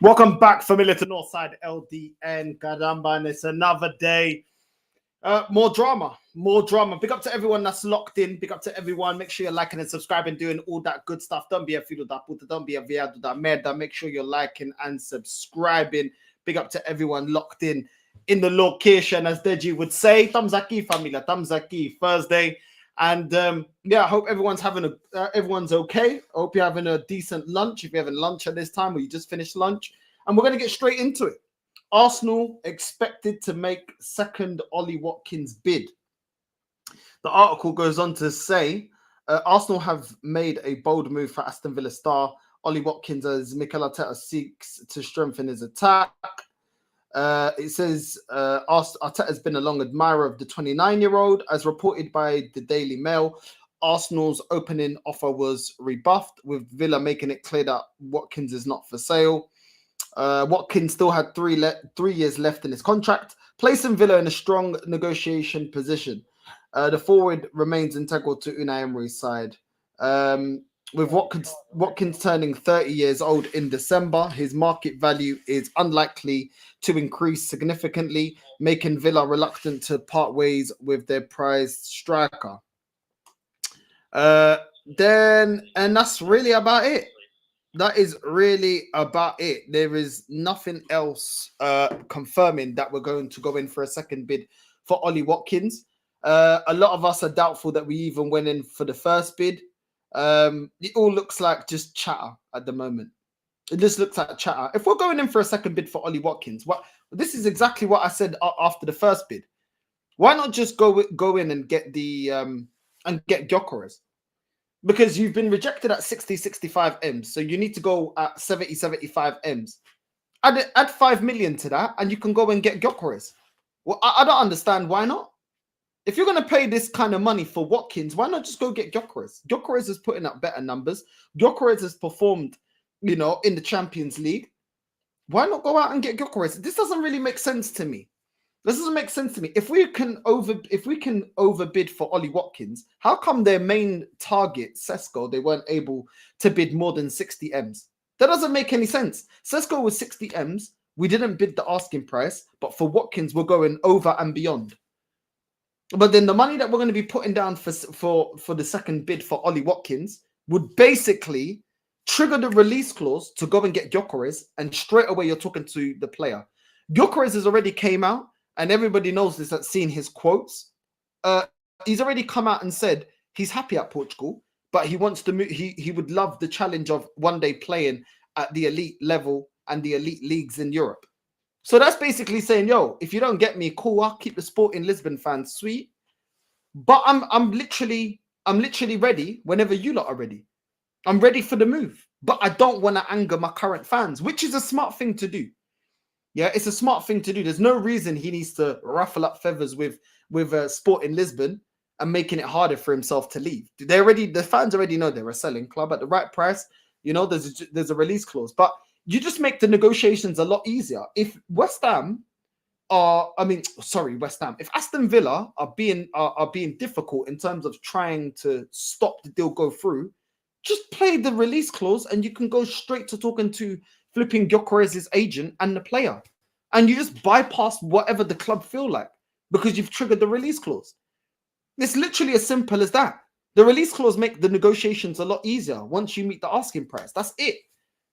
Welcome back, familiar to Northside LDN. Caramba, and it's another day. More drama, more drama. Big up to everyone that's locked in. Big up to everyone. Make sure you're liking and subscribing, doing all that good stuff. Don't be a filo da puta. Don't be a viado da merda. Make sure you're liking and subscribing. Big up to everyone locked in the location, as Deji would say. Thumbs aquí, familia. Thumbs aquí. Thursday. And yeah, I hope everyone's everyone's okay. I hope you're having a decent lunch. If you're having lunch at this time or you just finished lunch, and we're going to get straight into it. Arsenal expected to make second Ollie Watkins bid. The article goes on to say Arsenal have made a bold move for Aston Villa star Ollie Watkins as Mikel Arteta seeks to strengthen his attack. It says Arteta has been a long admirer of the 29-year-old. As reported by the Daily Mail, Arsenal's opening offer was rebuffed, with Villa making it clear that Watkins is not for sale. Watkins still had 3 years left in his contract, placing Villa in a strong negotiation position. The forward remains integral to Unai Emery's side. With Watkins turning 30 years old in December, his market value is unlikely to increase significantly, making Villa reluctant to part ways with their prized striker. And that's really about it. That is really about it. There is nothing else confirming that we're going to go in for a second bid for Ollie Watkins. A lot of us are doubtful that we even went in for the first bid. It all looks like just chatter at the moment. It just looks like chatter. If we're going in for a second bid for Ollie Watkins, this is exactly what I said after the first bid. Why not just go in and get the and get Gyökeres? Because you've been rejected at 60-65 M's, so you need to go at 70-75 M's. Add 5 million to that, and you can go and get Gyökeres. Well, I don't understand why not. If you're going to pay this kind of money for Watkins, why not just go get Gyökeres? Gyökeres is putting up better numbers. Gyökeres has performed, in the Champions League. Why not go out and get Gyökeres? This doesn't really make sense to me. This doesn't make sense to me. If we can overbid for Ollie Watkins, how come their main target, Sesko, they weren't able to bid more than 60 M's? That doesn't make any sense. Sesko was 60 M's. We didn't bid the asking price, but for Watkins, we're going over and beyond. But then the money that we're going to be putting down for the second bid for Ollie Watkins would basically trigger the release clause to go and get Gyökeres, and straight away you're talking to the player. Gyökeres has already came out, and everybody knows this that's seen his quotes. He's already come out and said he's happy at Portugal, but he wants to move. He would love the challenge of one day playing at the elite level and the elite leagues in Europe. So that's basically saying, yo, if you don't get me, cool, I'll keep the Sporting Lisbon fans sweet. But I'm literally ready whenever you lot are ready. I'm ready for the move. But I don't want to anger my current fans, which is a smart thing to do. Yeah, it's a smart thing to do. There's no reason he needs to ruffle up feathers with Sporting Lisbon and making it harder for himself to leave. The fans already know they're a selling club at the right price. There's a release clause, but you just make the negotiations a lot easier. If West Ham, if Aston Villa are being difficult in terms of trying to stop the deal go through, just play the release clause and you can go straight to talking to flipping Gyökeres' agent and the player. And you just bypass whatever the club feel like because you've triggered the release clause. It's literally as simple as that. The release clause make the negotiations a lot easier once you meet the asking price. That's it.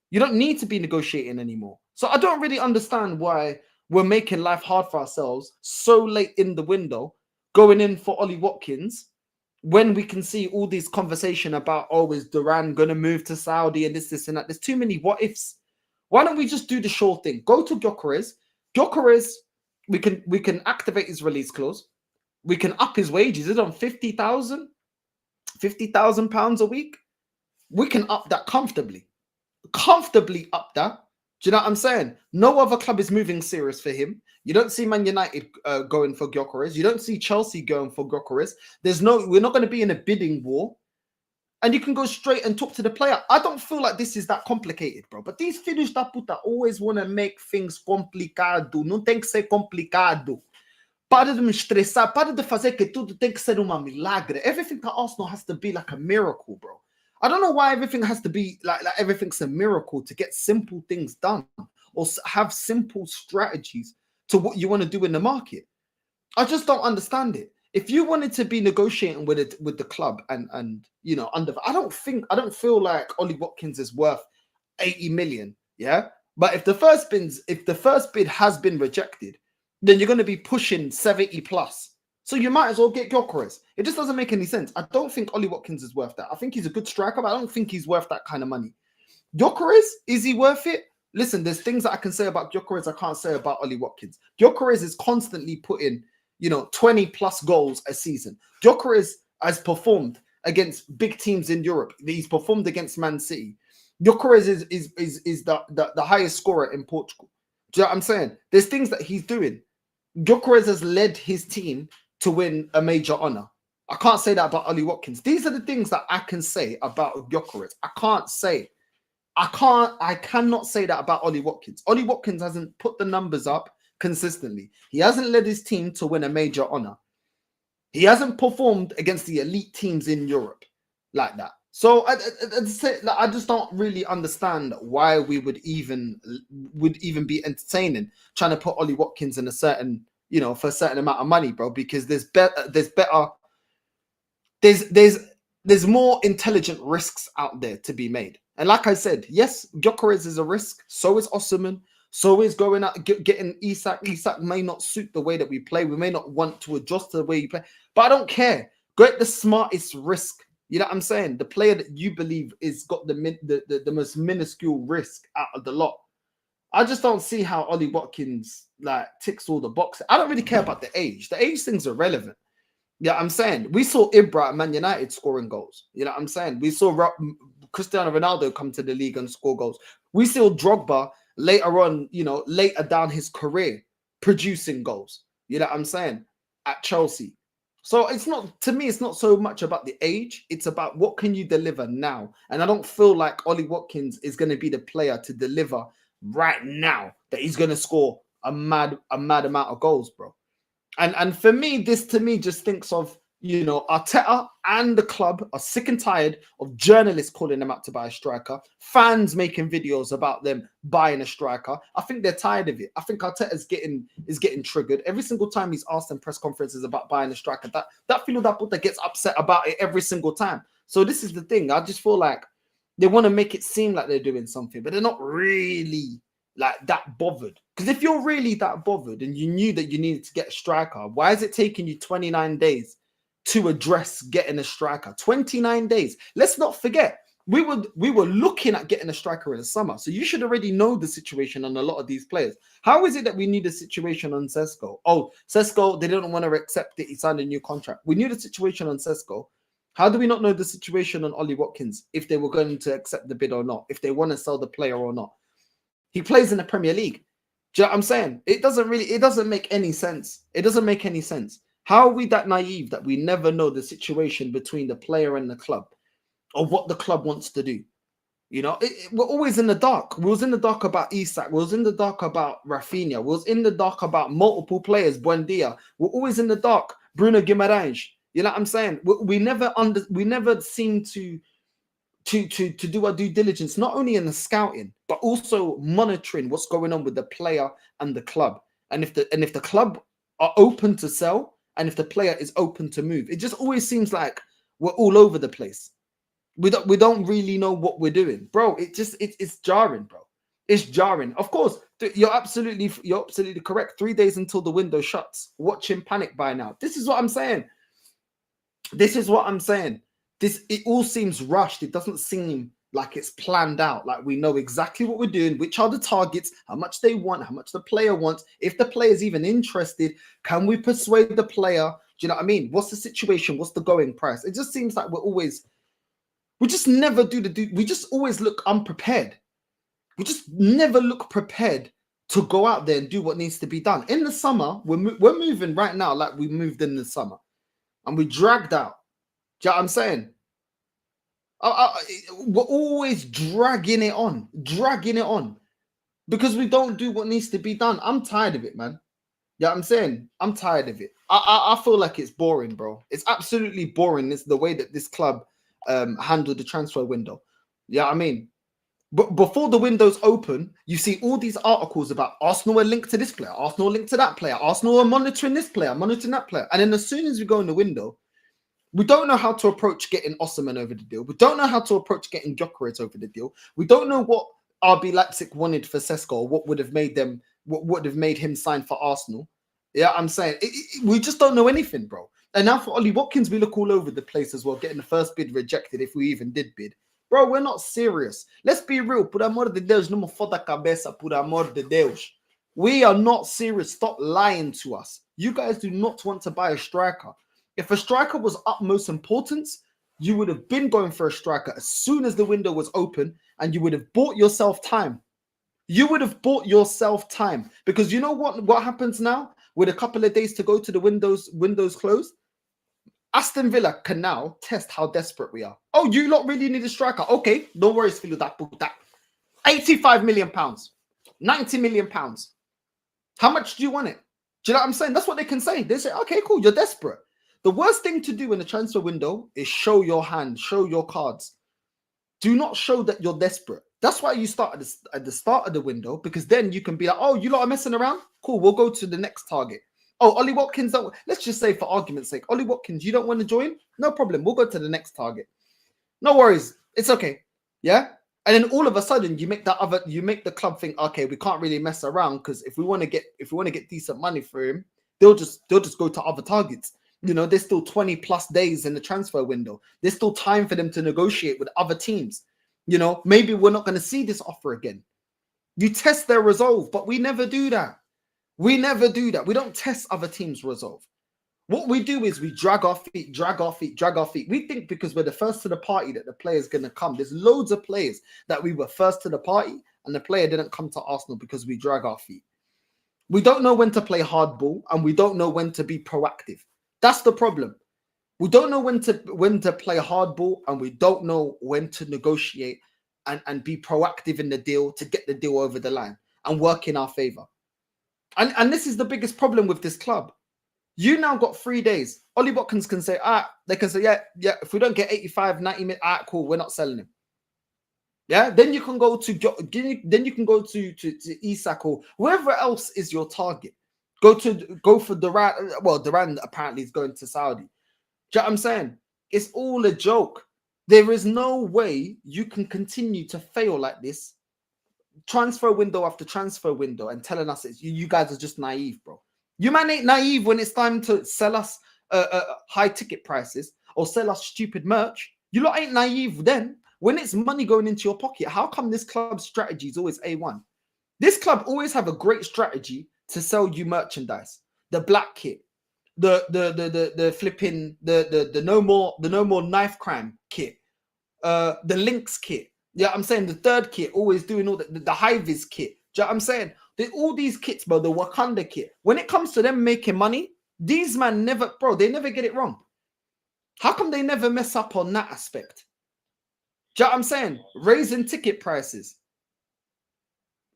You don't need to be negotiating anymore. So I don't really understand why we're making life hard for ourselves so late in the window, going in for Ollie Watkins, when we can see all these conversation about, is Duran going to move to Saudi and this and that. There's too many what ifs. Why don't we just do the sure thing? Go to Gyökeres. Gyökeres, we can activate his release clause. We can up his wages. Is it on 50,000 pounds a week? We can up that comfortably up that. Do you know what I'm saying? No other club is moving serious for him. You don't see Man United going for Gyökeres. You don't see Chelsea going for Gyökeres. We're not going to be in a bidding war. And you can go straight and talk to the player. I don't feel like this is that complicated, bro. But these filhos da puta always want to make things complicado. Não tem que ser complicado. Para de me estressar. Para de fazer que tudo tem que ser uma milagre. Everything at Arsenal has to be like a miracle, bro. I don't know why everything has to be like everything's a miracle to get simple things done. or have simple strategies to what you want to do in the market. I just don't understand it. If you wanted to be negotiating with it with the club and I don't feel like Ollie Watkins is worth 80 million. Yeah. But if the first bid has been rejected, then you're going to be pushing 70 plus. So you might as well get Gyökeres. It just doesn't make any sense. I don't think Ollie Watkins is worth that. I think he's a good striker, but I don't think he's worth that kind of money. Gyökeres, is he worth it? Listen, there's things that I can say about Gyökeres I can't say about Ollie Watkins. Gyökeres is constantly putting 20 plus goals a season. Gyökeres has performed against big teams in Europe. He's performed against Man City. Gyökeres is the highest scorer in Portugal. Do you know what I'm saying? There's things that he's doing. Gyökeres has led his team to win a major honor. I can't say that about Ollie Watkins. These are the things that I can say about Gyökeres. I cannot say that about Ollie Watkins. Ollie Watkins hasn't put the numbers up consistently. He hasn't led his team to win a major honor. He hasn't performed against the elite teams in Europe like that. So I just don't really understand why we would even be entertaining trying to put Ollie Watkins in a certain, for a certain amount of money, bro, because there's more intelligent risks out there to be made. And like I said, yes, Gyökeres is a risk. So is Osimhen. So is going out getting Isak. Isak may not suit the way that we play. We may not want to adjust to the way you play, but I don't care. Get the smartest risk. You know what I'm saying? The player that you believe is got the most minuscule risk out of the lot. I just don't see how Ollie Watkins ticks all the boxes. I don't really care about the age. The age things are relevant. Yeah, I'm saying we saw Ibra at Man United scoring goals. You know what I'm saying? We saw Cristiano Ronaldo come to the league and score goals. We saw Drogba later on, later down his career producing goals. You know what I'm saying? At Chelsea. So it's not so much about the age. It's about what can you deliver now. And I don't feel like Ollie Watkins is going to be the player to deliver right now, that he's going to score a mad amount of goals, bro. And for me, this to me just thinks of, Arteta and the club are sick and tired of journalists calling them out to buy a striker, fans making videos about them buying a striker. I think they're tired of it. I think Arteta is getting triggered every single time he's asked in press conferences about buying a striker. That Philo that gets upset about it every single time. So this is the thing. I just feel like they want to make it seem like they're doing something, but they're not really that bothered. Because if you're really that bothered and you knew that you needed to get a striker, why is it taking you 29 days to address getting a striker? 29 days. Let's not forget, we were looking at getting a striker in the summer. So you should already know the situation on a lot of these players. How is it that we knew the situation on Sesko? Oh, Sesko, they didn't want to accept it. He signed a new contract. We knew the situation on Sesko. How do we not know the situation on Ollie Watkins, if they were going to accept the bid or not, if they want to sell the player or not? He plays in the Premier League. Do you know what I'm saying? It doesn't make any sense. It doesn't make any sense. How are we that naive that we never know the situation between the player and the club, or what the club wants to do? We're always in the dark. We was in the dark about Isak. We was in the dark about Rafinha. We was in the dark about multiple players. Buendia. We're always in the dark. Bruno Guimaraes. You know what I'm saying? We never seem to do our due diligence, not only in the scouting, but also monitoring what's going on with the player and the club. And if the club are open to sell, and if the player is open to move, it just always seems like we're all over the place. We don't really know what we're doing, bro. It's jarring, bro. It's jarring. Of course, you're absolutely correct. 3 days until the window shuts. Watch him panic by now. This is what I'm saying. It all seems rushed. It doesn't seem like it's planned out. Like we know exactly what we're doing, which are the targets, how much they want, how much the player wants. If the player is even interested, can we persuade the player? Do you know what I mean? What's the situation? What's the going price? It just seems like we just never we just always look unprepared. We just never look prepared to go out there and do what needs to be done. In the summer, we're moving right now like we moved in the summer, and we dragged out. Do you know what I'm saying? We're always dragging it on because we don't do what needs to be done. I'm tired of it, man. Yeah, I'm saying I'm tired of it. I feel like it's boring, bro. It's absolutely boring. It's the way that this club handled the transfer window. Yeah, I mean, But before the windows open, you see all these articles about Arsenal are linked to this player, Arsenal are linked to that player, Arsenal are monitoring this player, monitoring that player. And then as soon as we go in the window, we don't know how to approach getting Osimhen over the deal. We don't know how to approach getting Gyökeres over the deal. We don't know what RB Leipzig wanted for Sesko, or what would have made them, what would have made him sign for Arsenal. Yeah, I'm saying we just don't know anything, bro. And now for Ollie Watkins, we look all over the place as well, getting the first bid rejected if we even did bid. Bro, we're not serious. Let's be real. Por amor de Deus, no me foda cabeça, por amor de Deus. We are not serious. Stop lying to us. You guys do not want to buy a striker. If a striker was utmost importance, you would have been going for a striker as soon as the window was open, and you would have bought yourself time. You would have bought yourself time, because you know what happens now with a couple of days to go to the windows closed? Aston Villa can now test how desperate we are. Oh, you lot really need a striker? Okay, no worries, filho da puta. 85 million pounds, 90 million pounds. How much do you want it? Do you know what I'm saying? That's what they can say. They say, okay, cool, you're desperate. The worst thing to do in the transfer window is show your hand, show your cards. Do not show that you're desperate. That's why you start at the start of the window, because then you can be like, oh, you lot are messing around? Cool, we'll go to the next target. Oh, Ollie Watkins, let's just say for argument's sake, Ollie Watkins, you don't want to join? No problem. We'll go to the next target. No worries. It's okay. Yeah. And then all of a sudden you make the club think, okay, we can't really mess around, because if we want to get decent money for him, they'll just go to other targets. You know, there's still 20 plus days in the transfer window. There's still time for them to negotiate with other teams. You know, maybe we're not going to see this offer again. You test their resolve, but we never do that. We never do that. We don't test other teams' resolve. What we do is we drag our feet, drag our feet, drag our feet. We think because we're the first to the party that the player's going to come. There's loads of players that we were first to the party and the player didn't come to Arsenal because we drag our feet. We don't know when to play hardball, and we don't know when to be proactive. That's the problem. We don't know when to play hardball, and we don't know when to negotiate and be proactive in the deal to get the deal over the line and work in our favor. And this is the biggest problem with this club. You now got 3 days. Ollie Watkins can say, they can say, yeah, if we don't get 85, 90 minutes, cool, we're not selling him. Yeah, then you can go to Isak or whoever else is your target. Go for Duran. Well, Duran apparently is going to Saudi. Do you know what I'm saying? It's all a joke. There is no way you can continue to fail like this, transfer window after transfer window, and telling us you guys are just naive, bro. You man ain't naive when it's time to sell us high ticket prices or sell us stupid merch. You lot ain't naive then. When it's money going into your pocket, how come this club's strategy is always A1? This club always have a great strategy to sell you merchandise. The black kit, the flipping the no more knife crime kit, the links kit. Yeah, I'm saying the third kit, always doing all the high vis kit. Do you know what I'm saying? All these kits, bro, the Wakanda kit. When it comes to them making money, these man never, bro, they never get it wrong. How come they never mess up on that aspect? Do you know what I'm saying? Raising ticket prices.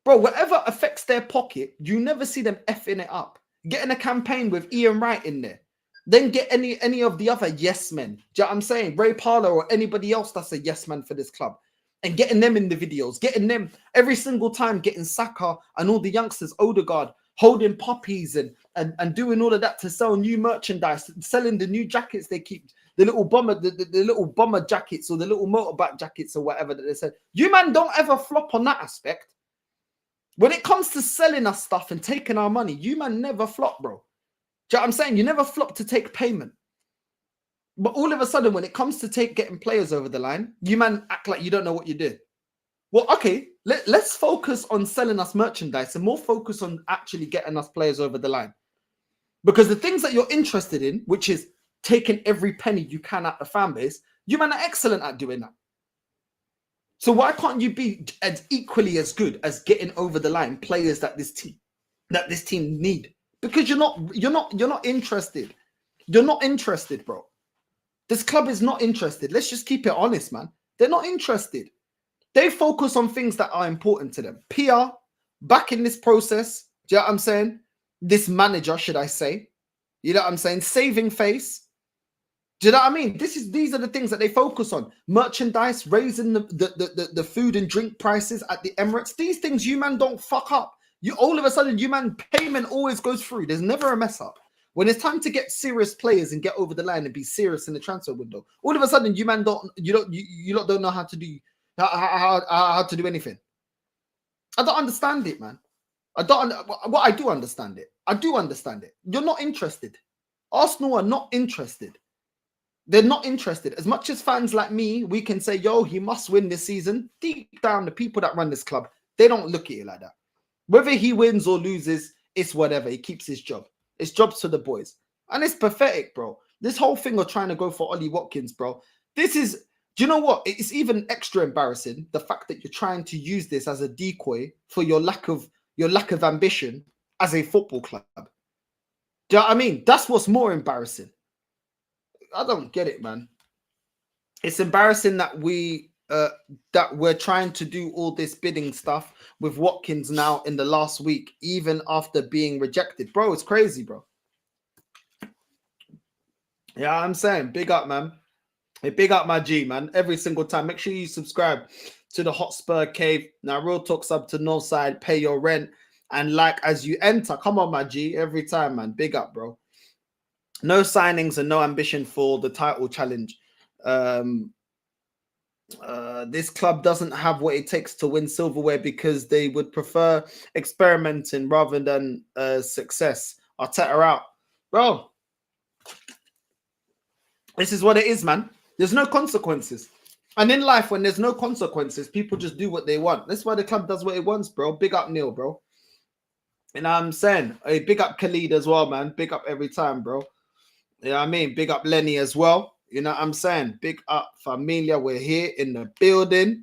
Bro, whatever affects their pocket, you never see them effing it up. Getting a campaign with Ian Wright in there. Then get any of the other yes men. Do you know what I'm saying? Ray Parlour or anybody else that's a yes man for this club. And getting them in the videos. Getting them every single time, getting Saka and all the youngsters, Odegaard, holding puppies and doing all of that to sell new merchandise, selling the new jackets they keep. The little bomber jackets or the little motorbike jackets or whatever that they said. You man don't ever flop on that aspect. When it comes to selling us stuff and taking our money, you man never flop, bro. Do you know what I'm saying? You never flop to take payment. But all of a sudden, when it comes to getting players over the line, you man act like you don't know what you do. Well, okay, let's focus on selling us merchandise and more focus on actually getting us players over the line. Because the things that you're interested in, which is taking every penny you can at the fan base, you man are excellent at doing that. So why can't you be as equally as good as getting over the line players that this team need? Because you're not interested. You're not interested, bro. This club is not interested. Let's just keep it honest, man. They're not interested. They focus on things that are important to them. PR, back in this process, do you know what I'm saying? This manager, should I say? You know what I'm saying? Saving face. Do you know what I mean? These are the things that they focus on. Merchandise, raising the food and drink prices at the Emirates. These things you man don't fuck up. You all of a sudden, you man payment always goes through. There's never a mess up. When it's time to get serious players and get over the line and be serious in the transfer window, all of a sudden you man don't know how to do how to do anything. I don't understand it, man. I do understand it. I do understand it. You're not interested. Arsenal are not interested. They're not interested. As much as fans like me, we can say, yo, he must win this season. Deep down, the people that run this club, they don't look at it like that. Whether he wins or loses, it's whatever. He keeps his job. It's jobs to the boys. And it's pathetic, bro. This whole thing of trying to go for Ollie Watkins, bro. This is, do you know what? It's even extra embarrassing, the fact that you're trying to use this as a decoy for your lack of ambition as a football club. Do you know what I mean? That's what's more embarrassing. I don't get it, man. It's embarrassing that we're trying to do all this bidding stuff with Watkins now in the last week, even after being rejected. Bro, it's crazy, bro. Yeah, I'm saying, big up, man. Hey, big up my G, man. Every single time. Make sure you subscribe to the Hotspur Cave. Now, Real Talk sub to Northside. Pay your rent. And like as you enter. Come on, my G. Every time, man. Big up, bro. No signings and no ambition for the title challenge. This club doesn't have what it takes to win silverware because they would prefer experimenting rather than success. Arteta out. Bro, this is what it is, man. There's no consequences. And in life, when there's no consequences, people just do what they want. That's why the club does what it wants, bro. Big up Neil, bro. You know what I'm saying? Hey, big up Khalid as well, man. Big up every time, bro. You know what I mean? Big up Lenny as well. You know what I'm saying? Big up Familia. We're here in the building.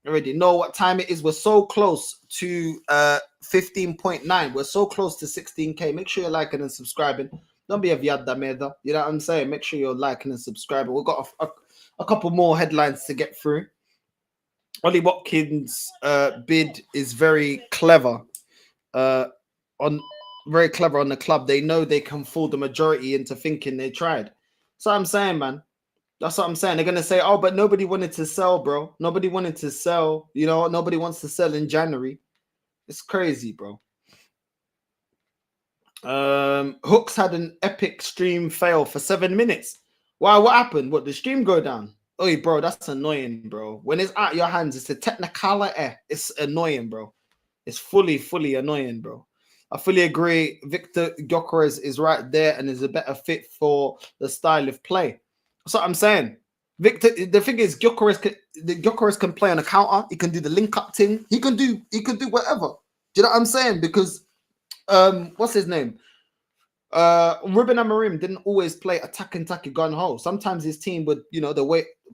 You already know what time it is. We're so close to 15.9. We're so close to 16K. Make sure you're liking and subscribing. Don't be a viada merda. You know what I'm saying? Make sure you're liking and subscribing. We've got a couple more headlines to get through. Ollie Watkins' bid is very clever. Very clever on the club. They know they can fool the majority into thinking they tried. So I'm saying, man. That's what I'm saying. They're gonna say, oh, but nobody wanted to sell, bro. Nobody wanted to sell. You know, nobody wants to sell in January. It's crazy, bro. Hooks had an epic stream fail for 7 minutes. Why? What happened? What, the stream go down? Oh, bro, that's annoying, bro. When it's out your hands, it's a technicality. It's annoying, bro. It's fully annoying, bro. I fully agree. Victor Gyökeres is right there and is a better fit for the style of play. That's what I'm saying. Victor, the thing is, Gyökeres can play on a counter. He can do the link-up thing. He can do whatever. Do you know what I'm saying? Because what's his name? Ruben Amorim didn't always play attacking gun ho. Sometimes his team would, you know,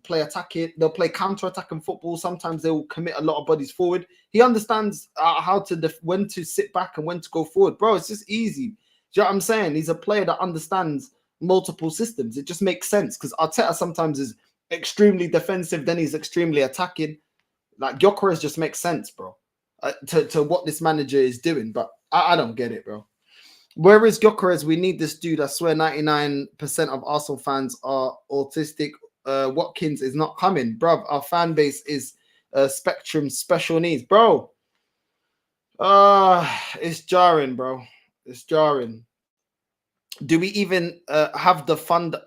play attacking, they'll play counter-attacking football. Sometimes they will commit a lot of bodies forward. He understands how to when to sit back and when to go forward. Bro, it's just easy. Do you know what I'm saying? He's a player that understands multiple systems. It just makes sense because Arteta sometimes is extremely defensive, then he's extremely attacking. Like Gyökeres just makes sense, bro, to what this manager is doing. But I don't get it, bro. Where is Gyökeres? We need this dude. I swear 99% of Arsenal fans are autistic. Watkins is not coming. Bruv, our fan base is spectrum special needs. Bro, it's jarring, bro. It's jarring. Do we even have the funding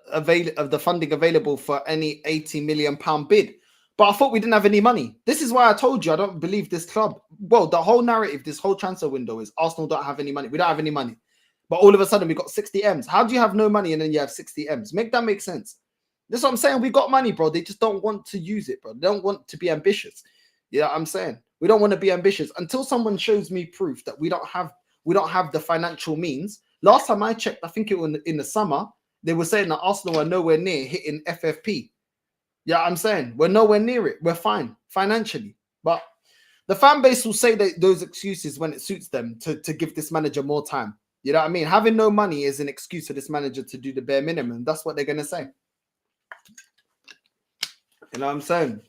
available for any £80 million bid? But I thought we didn't have any money. This is why I told you I don't believe this club. Well, the whole narrative, this whole transfer window is Arsenal don't have any money. We don't have any money. But all of a sudden, we got 60 M's. How do you have no money and then you have 60 M's? Make that make sense. That's what I'm saying. We got money, bro. They just don't want to use it, bro. They don't want to be ambitious. You know what I'm saying? We don't want to be ambitious until someone shows me proof that we don't have the financial means. Last time I checked, I think it was in the summer, they were saying that Arsenal are nowhere near hitting FFP. Yeah, I'm saying we're nowhere near it. We're fine financially, but the fan base will say that those excuses when it suits them to give this manager more time. You know what I mean? Having no money is an excuse for this manager to do the bare minimum. That's what they're going to say. You know what I'm saying?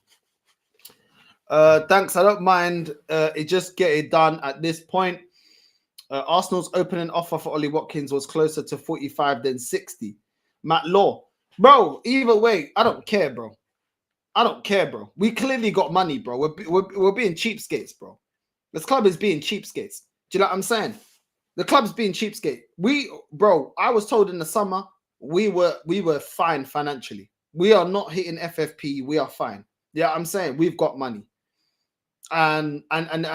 Thanks. I don't mind. It just get it done at this point. Arsenal's opening offer for Ollie Watkins was closer to 45 than 60. Matt Law. bro. Either way, I don't care, bro. I don't care, bro. We clearly got money, bro. We're being cheapskates, bro. This club is being cheapskates. Do you know what I'm saying? The club's being cheapskate. Bro, I was told in the summer we were fine financially. We are not hitting FFP. We are fine. Yeah, I'm saying we've got money, and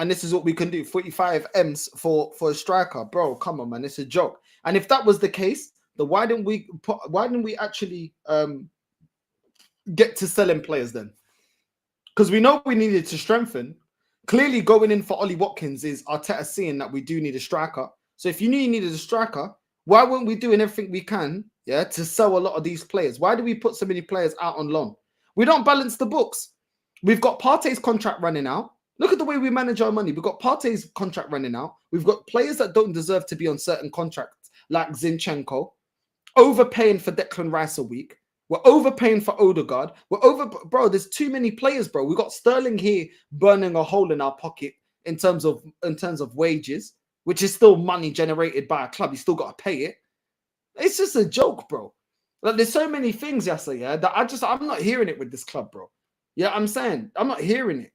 this is what we can do. 45 M's for a striker, bro. Come on, man, it's a joke. And if that was the case, then why didn't we actually get to selling players then? Because we know we needed to strengthen. Clearly, going in for Ollie Watkins is Arteta seeing that we do need a striker. So if you knew you needed a striker, why weren't we doing everything we can, yeah, to sell a lot of these players? Why do we put so many players out on loan? We don't balance the books. We've got Partey's contract running out. Look at the way we manage our money. We've got Partey's contract running out. We've got players that don't deserve to be on certain contracts, like Zinchenko, overpaying for Declan Rice a week. We're overpaying for Odegaard. Bro, there's too many players, bro. We got Sterling here burning a hole in our pocket in terms of wages, which is still money generated by a club. You still got to pay it. It's just a joke, bro. Like, there's so many things, Yasa, yeah, that I'm not hearing it with this club, bro. Yeah, I'm saying I'm not hearing it.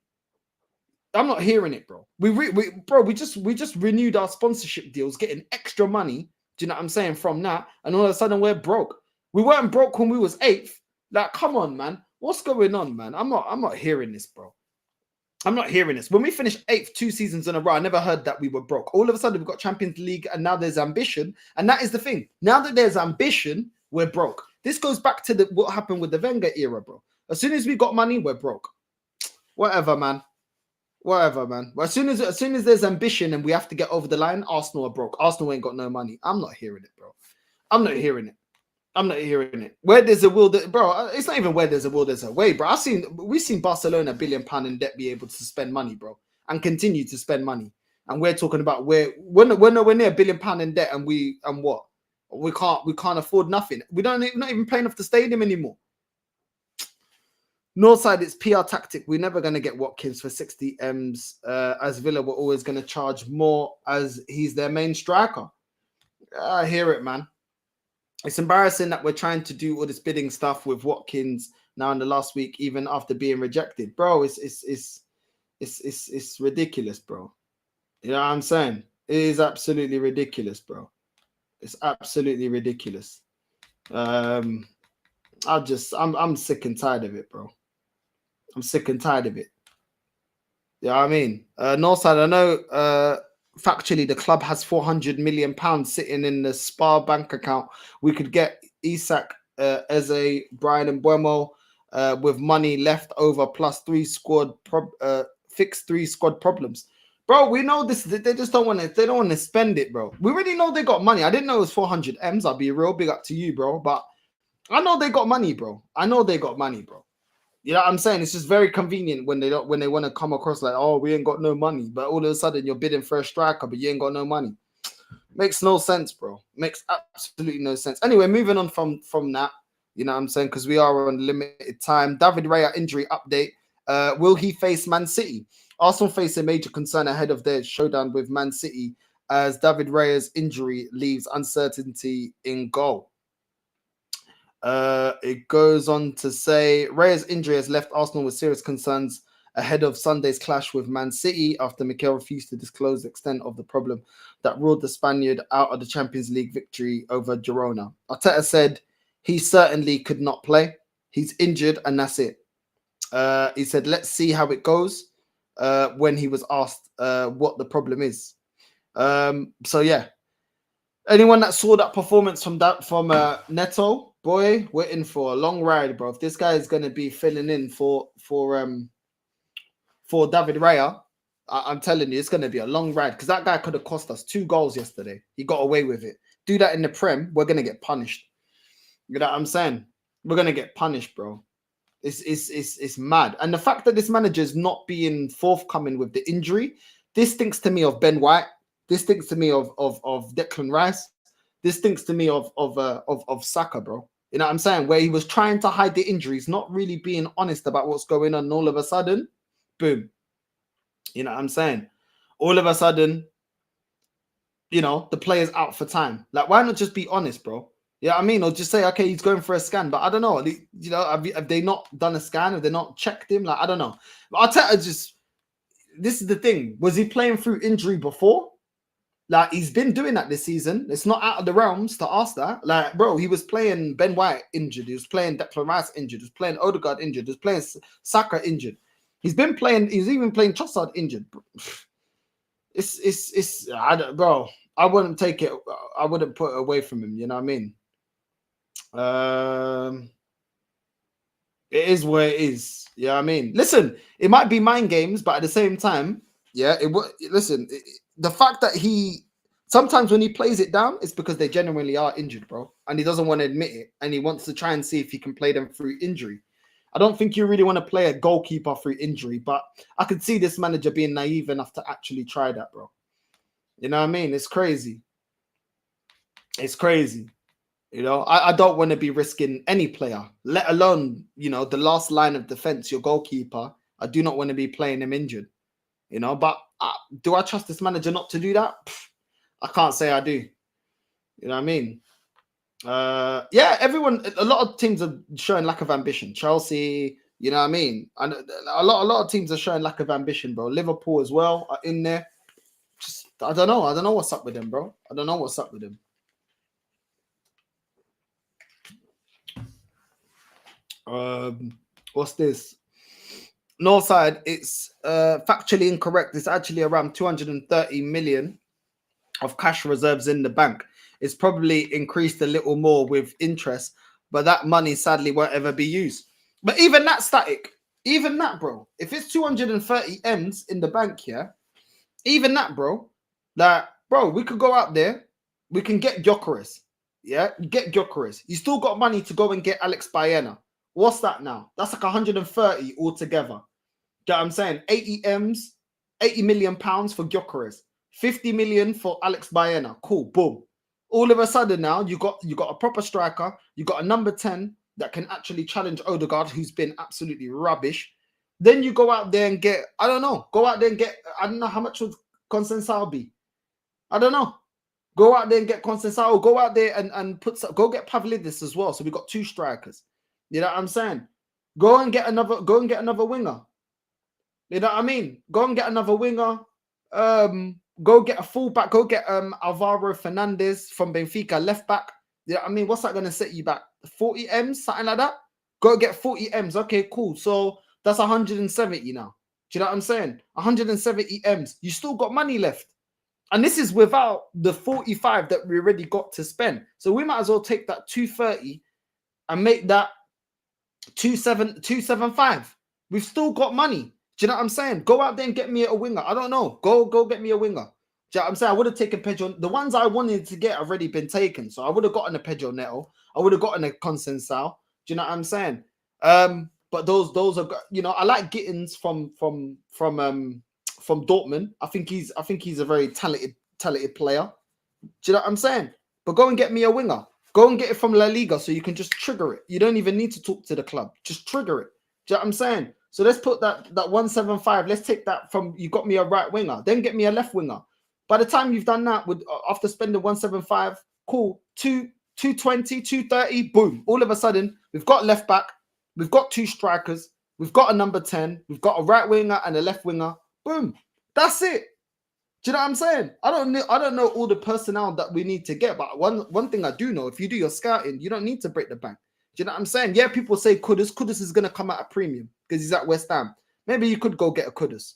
I'm not hearing it, bro. We just renewed our sponsorship deals, getting extra money. Do you know what I'm saying? From that, and all of a sudden we're broke. We weren't broke when we was 8th. Like, come on, man. What's going on, man? I'm not hearing this, bro. I'm not hearing this. When we finished 8th 2 seasons in a row, I never heard that we were broke. All of a sudden, we've got Champions League, and now there's ambition. And that is the thing. Now that there's ambition, we're broke. This goes back to what happened with the Wenger era, bro. As soon as we got money, we're broke. Whatever, man. Whatever, man. But as soon as there's ambition and we have to get over the line, Arsenal are broke. Arsenal ain't got no money. I'm not hearing it, bro. I'm not hearing it. I'm not hearing it. Where there's a will, bro, it's not even where there's a will, there's a way, bro. We've seen Barcelona £1 billion in debt be able to spend money, bro, and continue to spend money. And we're talking about we're nowhere near £1 billion in debt, and we can't afford nothing. We're not even playing off the stadium anymore. Northside, it's PR tactic. We're never going to get Watkins for 60 M's. As Villa, we're always going to charge more as he's their main striker. I hear it, man. It's embarrassing that we're trying to do all this bidding stuff with Watkins now in the last week, even after being rejected, bro. It's ridiculous, bro. You know what I'm saying? It is absolutely ridiculous, bro. It's absolutely ridiculous. I'm sick and tired of it, bro. I'm sick and tired of it. You know what I mean? Northside, I know factually the club has £400 million sitting in the Spar bank account. We could get Isak, Eze, Brian and Buemo with money left over plus fixed 3 squad problems. Bro, we know this. They just don't want to. They don't want to spend it, bro. We already know they got money. I didn't know it was 400 M's. I'll be real big up to you, bro. But I know they got money, bro. I know they got money, bro. You know what I'm saying? It's just very convenient when they want to come across like, oh, we ain't got no money, but all of a sudden you're bidding for a striker, but you ain't got no money. Makes no sense, bro. Makes absolutely no sense. Anyway, moving on from that, you know what I'm saying? Because we are on limited time. David Raya injury update. Will he face Man City? Arsenal face a major concern ahead of their showdown with Man City as David Raya's injury leaves uncertainty in goal. It goes on to say Raya's injury has left Arsenal with serious concerns ahead of Sunday's clash with Man City after Mikel refused to disclose the extent of the problem that ruled the Spaniard out of the Champions League victory over Girona. Arteta said he certainly could not play. He's injured and that's it. He said, let's see how it goes when he was asked what the problem is. So, yeah. Anyone that saw that performance from Neto, boy, we're in for a long ride, bro. If this guy is going to be filling in for David Raya, I'm telling you, it's going to be a long ride because that guy could have cost us 2 goals yesterday. He got away with it. Do that in the Prem, we're going to get punished. You know what I'm saying? We're going to get punished, bro. It's mad. And the fact that this manager is not being forthcoming with the injury, this thinks to me of Ben White. This thinks to me of Declan Rice. This thinks to me of Saka, bro. You know what I'm saying? Where he was trying to hide the injuries, not really being honest about what's going on. And all of a sudden, boom. You know what I'm saying? All of a sudden, you know, the player's out for time. Like, why not just be honest, bro? Yeah, I mean, or just say, okay, he's going for a scan. But I don't know. You know, have they not done a scan? Have they not checked him? Like, I don't know. But Arteta just, this is the thing. Was he playing through injury before? Like, he's been doing that this season. It's not out of the realms to ask that. Like, bro, he was playing Ben White injured. He was playing Declan Rice injured. He was playing Odegaard injured. He was playing Saka injured. He's been playing, he's even playing Trossard injured. I don't, bro, I wouldn't take it. I wouldn't put it away from him. You know what I mean? It is what it is. Yeah, you know what I mean, listen, it might be mind games, but at the same time, yeah, listen, the fact that he sometimes when he plays it down, it's because they genuinely are injured, bro, and he doesn't want to admit it, and he wants to try and see if he can play them through injury. I don't think you really want to play a goalkeeper through injury, but I could see this manager being naive enough to actually try that, bro. You know what I mean? It's crazy. It's crazy. You know, I don't want to be risking any player, let alone, you know, the last line of defense, your goalkeeper. I do not want to be playing him injured, you know, but do I trust this manager not to do that? I can't say I do. You know what I mean? Yeah, a lot of teams are showing lack of ambition. Chelsea, you know what I mean? And a lot of teams are showing lack of ambition, bro. Liverpool as well are in there. Just, I don't know. I don't know what's up with them, bro. I don't know what's up with them. What's this? Northside, it's factually incorrect. It's actually around 230 million of cash reserves in the bank. It's probably increased a little more with interest, but that money sadly won't ever be used. But even that static, even that, bro, if it's 230 M's in the bank here, even that, bro, like, bro, we could go out there, we can get Gyökeres. Yeah, get Gyökeres. You still got money to go and get Alex Baena. What's that now? That's like 130 altogether. Do you know what I'm saying? 80 M's, 80 million pounds for Gyökeres, 50 million for Alex Baena. Cool, boom. All of a sudden now you got a proper striker, you got a number 10 that can actually challenge Odegaard, who's been absolutely rubbish. Then you go out there and get, I don't know, I don't know how much would Consensao be. I don't know. Go out there and get Consensao. Go out there and go get Pavlidis as well. So we got two strikers. You know what I'm saying? Go and get another winger. You know what I mean? Go and get another winger. Go get a fullback. Go get Alvaro Fernandez from Benfica, left back. You know what I mean? What's that going to set you back? 40 M's, something like that? Go get 40 M's. Okay, cool. So that's 170 now. Do you know what I'm saying? 170 M's. You still got money left. And this is without the 45 that we already got to spend. So we might as well take that 230 and make that 275. We've still got money. Do you know what I'm saying? Go out there and get me a winger. I don't know. Go get me a winger. Do you know what I'm saying? I would have taken Pedro. The ones I wanted to get have already been taken. So I would have gotten a Pedro Neto. I would have gotten a Consensao. Do you know what I'm saying? But those are, you know, I like Gittins from Dortmund. I think he's a very talented player. Do you know what I'm saying? But go and get me a winger. Go and get it from La Liga so you can just trigger it. You don't even need to talk to the club. Just trigger it. Do you know what I'm saying? So let's put that 175. Let's take that from, you got me a right winger. Then get me a left winger. By the time you've done that, with after spending 175, cool. 220, 230, boom. All of a sudden, we've got left back. We've got two strikers. We've got a number 10. We've got a right winger and a left winger. Boom. That's it. Do you know what I'm saying? I don't know all the personnel that we need to get, but one thing I do know, if you do your scouting, you don't need to break the bank. Do you know what I'm saying? Yeah, people say Kudus. Kudus is going to come at a premium because he's at West Ham. Maybe you could go get a Kudus.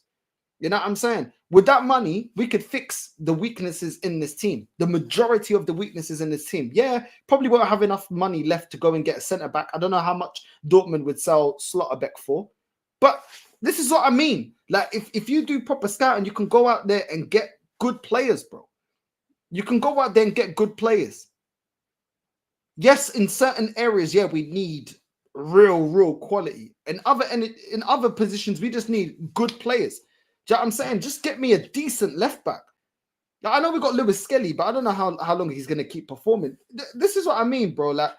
You know what I'm saying? With that money, we could fix the weaknesses in this team. The majority of the weaknesses in this team. Yeah, probably won't have enough money left to go and get a centre-back. I don't know how much Dortmund would sell Slotterbeck for. But this is what I mean. Like, if you do proper scouting, you can go out there and get good players, bro. You can go out there and get good players. Yes, in certain areas, yeah, we need real quality. In other positions, we just need good players. Do you know what I'm saying? Just get me a decent left back. Now, I know we got Lewis Skelly, but I don't know how long he's going to keep performing. This is what I mean, bro. Like,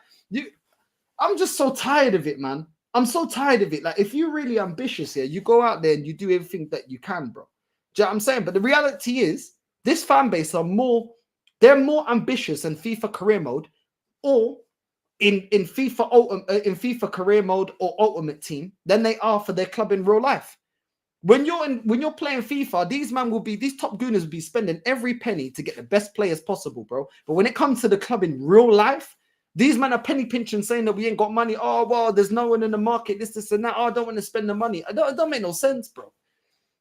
I'm just so tired of it, man. I'm so tired of it. Like, if you're really ambitious here, you go out there and you do everything that you can, bro. Do you know what I'm saying? But the reality is, this fan base they're more ambitious than FIFA career mode, or in FIFA career mode or ultimate team than they are for their club in real life. When you're playing FIFA, these top gooners will be spending every penny to get the best players possible, bro. But when it comes to the club in real life, these men are penny pinching, saying that we ain't got money. Oh well, there's no one in the market. This, and that. Oh, I don't want to spend the money. It don't make no sense, bro.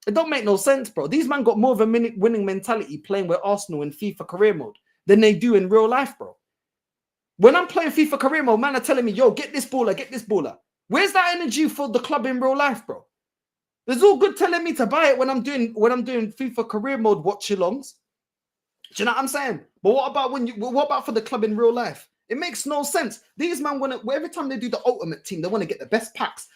It don't make no sense, bro. These men got more of a winning mentality playing with Arsenal in FIFA career mode than they do in real life, bro. When I'm playing FIFA career mode, man are telling me, yo, get this baller, get this baller. Where's that energy for the club in real life, bro? It's all good telling me to buy it when I'm doing FIFA career mode watch-alongs. Do you know what I'm saying? But what about for the club in real life? It makes no sense. These men want to, every time they do the ultimate team, they want to get the best packs,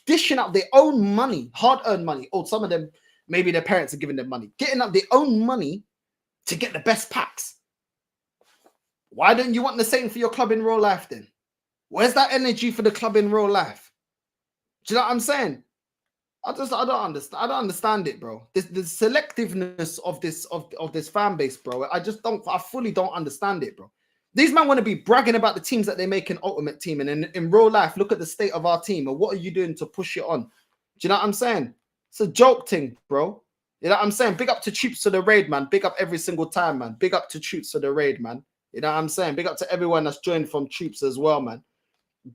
dishing out their own money, hard-earned money. Oh, some of them, maybe their parents are giving them money, getting out their own money to get the best packs. Why don't you want the same for your club in real life then? Where's that energy for the club in real life? Do you know what I'm saying? I don't understand it, bro. The selectiveness of this fan base, bro. I fully don't understand it, bro. These men want to be bragging about the teams that they make in ultimate team, and in real life, look at the state of our team, and what are you doing to push it on? Do you know what I'm saying? It's a joke thing, bro. You know what I'm saying? Big up to Troops to the raid, man. Big up every single time, man. Big up to Troops to the raid, man. You know what I'm saying? Big up to everyone that's joined from Troops as well, man.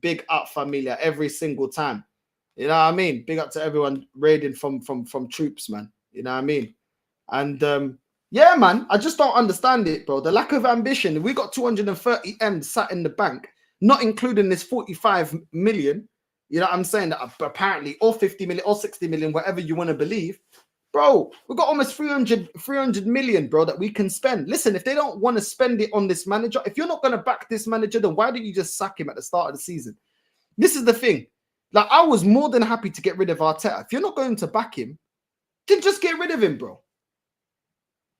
Big up, familia, every single time. You know what I mean? Big up to everyone raiding from Troops, man. You know what I mean? And yeah, man, I just don't understand it, bro. The lack of ambition. We got 230 M sat in the bank, not including this 45 million. You know what I'm saying? That apparently, or 50 million, or 60 million, whatever you want to believe. Bro, we've got almost 300 million, bro, that we can spend. Listen, if they don't want to spend it on this manager, if you're not going to back this manager, then why don't you just sack him at the start of the season? This is the thing. Like, I was more than happy to get rid of Arteta. If you're not going to back him, then just get rid of him, bro.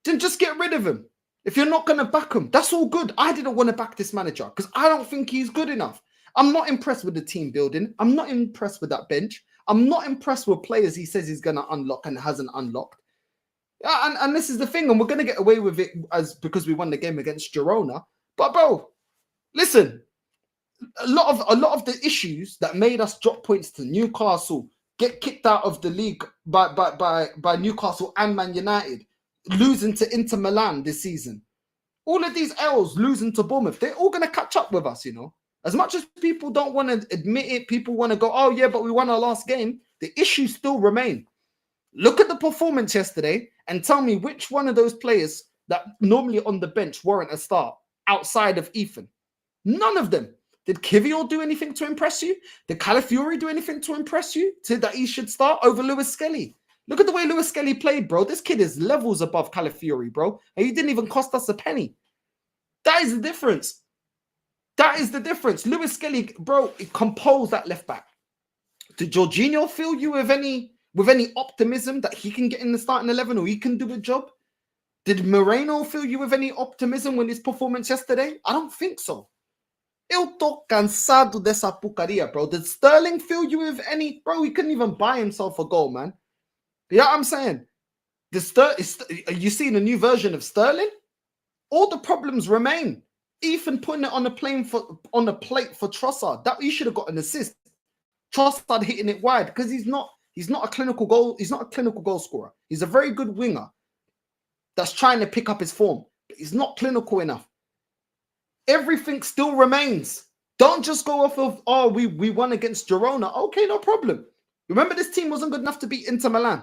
Then just get rid of him. If you're not going to back him, that's all good. I didn't want to back this manager because I don't think he's good enough. I'm not impressed with the team building. I'm not impressed with that bench. I'm not impressed with players he says he's going to unlock and hasn't unlocked. And this is the thing, and we're going to get away with it because we won the game against Girona. But, bro, listen, a lot of the issues that made us drop points to Newcastle, get kicked out of the league by Newcastle and Man United, losing to Inter Milan this season, all of these L's, losing to Bournemouth, they're all going to catch up with us, you know. As much as people don't want to admit it, people want to go, oh yeah, but we won our last game. The issues still remain. Look at the performance yesterday and tell me which one of those players that normally on the bench warrant a start outside of Ethan. None of them. Did Kivior do anything to impress you? Did Calafiori do anything to impress you? That he should start over Lewis Skelly? Look at the way Lewis Skelly played, bro. This kid is levels above Calafiori, bro. And he didn't even cost us a penny. That is the difference. That is the difference. Lewis Skelly, bro, composed that left back. Did Jorginho fill you with any optimism that he can get in the starting 11 or he can do a job? Did Moreno fill you with any optimism with his performance yesterday? I don't think so. Eu tô cansado dessa porcaria, bro. Did Sterling fill you with any? Bro, he couldn't even buy himself a goal, man. You know what I'm saying? Are you seeing a new version of Sterling? All the problems remain. Ethan putting it on the plate for Trossard. That he should have got an assist. Trossard hitting it wide because he's not a clinical goal. He's not a clinical goal scorer. He's a very good winger that's trying to pick up his form, but he's not clinical enough. Everything still remains. Don't just go off of, oh, we won against Girona. Okay, no problem. Remember, this team wasn't good enough to beat Inter Milan.